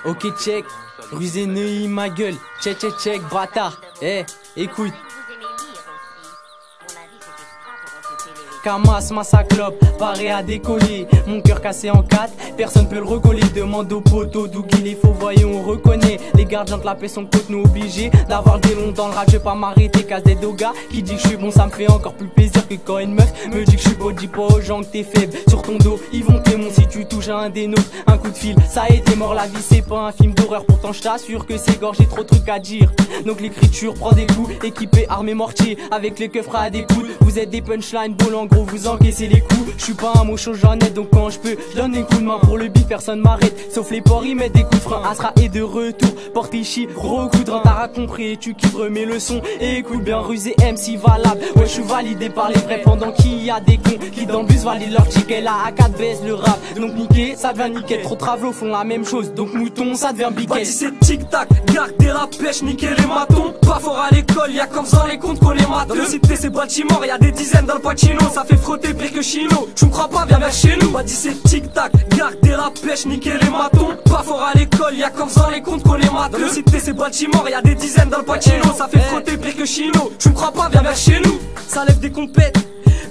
Ok check, rusé Neuilly ma gueule, check check check bâtard, écoute. Camas, massaclope, paré à décoller. Mon cœur cassé en quatre, personne peut le recoller. Demande au poteau d'où qu'il est faux, voyez on reconnaît. Les gardiens de la paix sont contre nous obligés d'avoir des longs dans le rap, je vais pas m'arrêter. Casse des dogas, qui dit que je suis bon ça me fait encore plus plaisir que quand une meuf me dit que je suis beau. Dis pas aux gens que t'es faible, sur ton dos ils vont t'aimer si tu touches à un des nôtres. Un coup de fil, ça a été mort, la vie c'est pas un film d'horreur. Pourtant je t'assure que c'est gorge, j'ai trop de trucs à dire. Donc l'écriture prend des coups, équipé, armé, mortier. Avec les keufs à des coudes, vous êtes des punchlines, bolants gros, vous encaissez les coups. Je suis pas un mocho, j'en ai, donc quand je peux, je donne des coups de main. Pour le beat, personne m'arrête, sauf les porcs, ils mettent des coups de frein. Astra est de retour, porte ici, gros coup de rein. T'as compris, tu kiffes, remets le son. Et écoute bien, rusé MC valable. Ouais, je suis validé par les vrais, pendant qu'il y a des cons qui dans le bus valident leur ticket. La A4 baisse le rap, donc niquer, ça devient nickel. Trop de travelots font la même chose, donc mouton, ça devient biquet. Vas-y c'est tic-tac, gardez la pêche, niquer les matons. Pas fort à l'école, y'a comme ça les comptes qu'on les mate. Dans le cité c'est Baltimore, y'a des dizaines dans le Pacino. Ça fait frotter pire que Chino, tu me crois pas, viens vers chez nous. Vas-y c'est tic-tac, gardez la pêche, niquer les matons. Pas fort à l'école, y'a comme ça les comptes qu'on les mate. Dans le cité c'est Baltimore, y'a des dizaines dans le Pacino. Ça fait frotter pire que Chino, tu me crois pas, viens vers chez nous. Ça lève des compètes,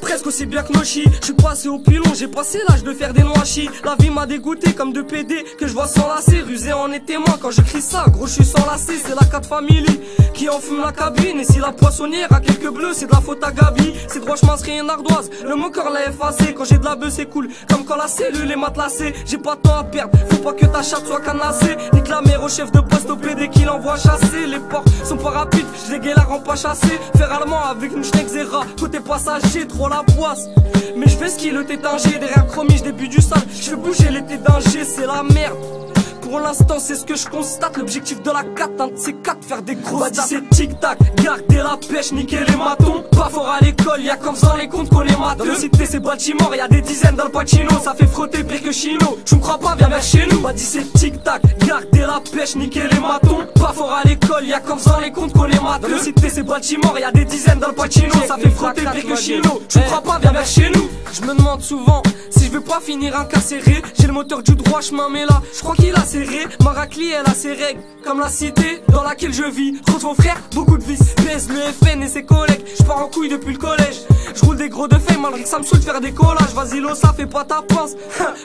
presque aussi bien que Nochi. Je suis passé au pilon, j'ai passé l'âge de faire des noachis. La vie m'a dégoûté comme de PD que je vois s'enlacer. Rusé en est témoin quand j'écris ça, gros je suis s'enlacé. C'est la 4 family qui enfume la cabine. Et si la poissonnière a quelques bleus, c'est de la faute à Gabi. C'est droit, je masserai une ardoise, le moqueur l'a effacé. Quand j'ai de la bœuf c'est cool, comme quand la cellule est matelassée. J'ai pas de temps à perdre, faut pas que ta chatte soit canassée. Nique la mère au chef de poste au PD qui l'envoie chasser. Les porcs sont pas rapides, je les la rends pas chassé. Faire allemand avec une schneck zera, côté passager, trop la poisse. Mais je fais ce qu'il le tétingé, derrière chromie, je débute du sale. Je fais bouger les tétingés, c'est la merde. Pour l'instant c'est ce que je constate, l'objectif de la 4, un de ces 4, faire des gros stats. C'est tic-tac, gardez la pêche, niquer les matons. Pas fort à l'école, y'a comme ça les comptes qu'on les mate. Dans le cité c'est Baltimore, y'a des dizaines dans le Pacino. Ça fait frotter pire que Chino, tu me crois pas, viens vers chez nous. Vas-y c'est tic-tac, gardez la pêche, niquer les matons. Pas fort à l'école, y'a comme ça les comptes qu'on les mate. Dans le cité c'est Baltimore, y'a des dizaines dans le Pacino. Ça fait frotter pire que Chino, tu me crois pas, viens vers chez nous. Je me demande souvent si je veux pas finir incarcéré. J'ai le moteur du droit chemin mais là, je crois qu'il a serré. Ma raclie elle a ses règles, comme la cité dans laquelle je vis. Retrouve mon frère, beaucoup de vices. Pèse le FN et ses collègues, je pars en couille depuis le collège. Je roule des gros de feuilles malgré que ça me saoule de faire des collages. Vas-y l'eau ça fait pas ta pince,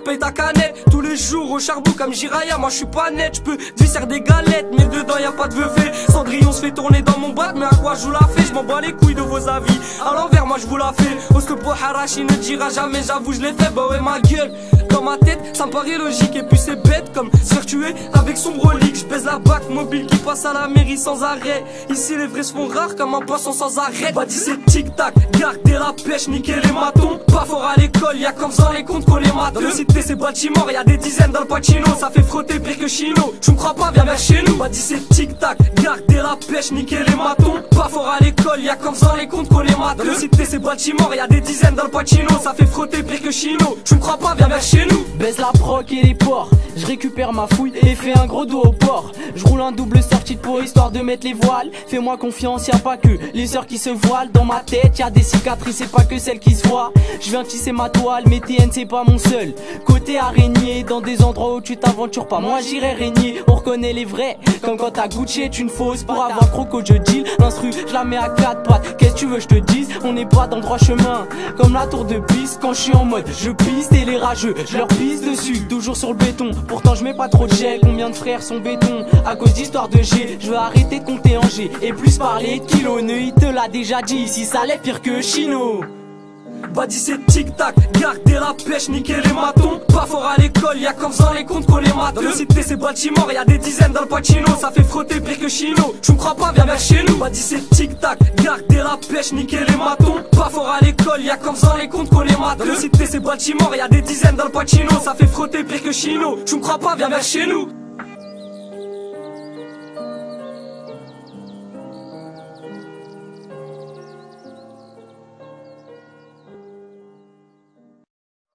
paye ta canette. Tous les jours au charbon comme Jiraya, moi je suis pas net. Je peux visser des galettes mais dedans y a pas de veufé. Cendrillon se fait tourner dans mon bat, mais à quoi je vous la fais? Je m'en bats les couilles de vos avis, à l'envers moi je vous la fais. Ostopo Harashi ne dira jamais, j'avoue je l'ai fait, bah ouais ma gueule. Dans ma tête ça me paraît logique et puis c'est bête comme se faire tuer avec son brolique. Je pèse la bac mobile qui passe à la mairie sans arrêt. Ici les vrais se font rares comme un poisson sans arrêt. Vas-y c'est tic-tac, gardez la pêche, niquer les matons. Pas fort à l'école, y'a comme ça les comptes qu'on les mate. Dans le cité c'est Baltimore, y'a des dizaines dans le Pacino. Ça fait frotter pire que Chino, tu me crois pas, viens vers chez nous. Vas-y c'est tic-tac, gardez la pêche, niquer les matons. Pas fort à l'école, y'a comme ça les comptes qu'on les mate. Dans le cité c'est Baltimore, y'a des dizaines dans le Pacino. Ça fait frotter pire que Chino, tu me crois pas, viens vers chez nous. Baisse la proc et les porcs, je récupère ma fouille et fais un gros dos au port. Je roule un double sortie de peau histoire de mettre les voiles. Fais-moi confiance, y'a pas que les sœurs qui se voilent. Dans ma tête y'a des cicatrices, c'est pas que celles qui se voient. Je viens tisser ma toile, mais TN c'est pas mon seul. Côté araignée, dans des endroits où tu t'aventures pas, moi j'irai régner. On reconnaît les vrais, comme quand t'as Gucci est une fausse. Pour avoir croco je deal, l'instru je la mets à 4 pattes. Qu'est-ce que tu veux je te dise, on n'est pas dans le droit chemin. Comme la tour de piste, quand je suis en mode je piste et les rageux, je leur pisse dessus. Toujours sur le béton, pourtant je mets pas trop de gel. Combien de frères sont béton à cause d'histoire de G. Je veux arrêter de compter en G et plus parler de kilos. Neuilly te l'a déjà dit, ici ça l'est pire que Chino. Vas-y c'est tic-tac, gardez la pêche, niquer les matons. Pas fort à l'école, y'a comme ça les comptes qu'on les mate. Dans le cité c'est Baltimore, y'a des dizaines dans le Pacino. Ça fait frotter pire que Chino, tu me crois pas, viens vers chez nous. Vas-y c'est tic-tac, gardez la pêche, niquer les matons. Pas fort à l'école, y'a comme ça les comptes qu'on les mate. Dans le cité c'est Baltimore, y'a des dizaines dans le Pacino. Ça fait frotter pire que Chino, tu me crois pas, viens vers chez nous.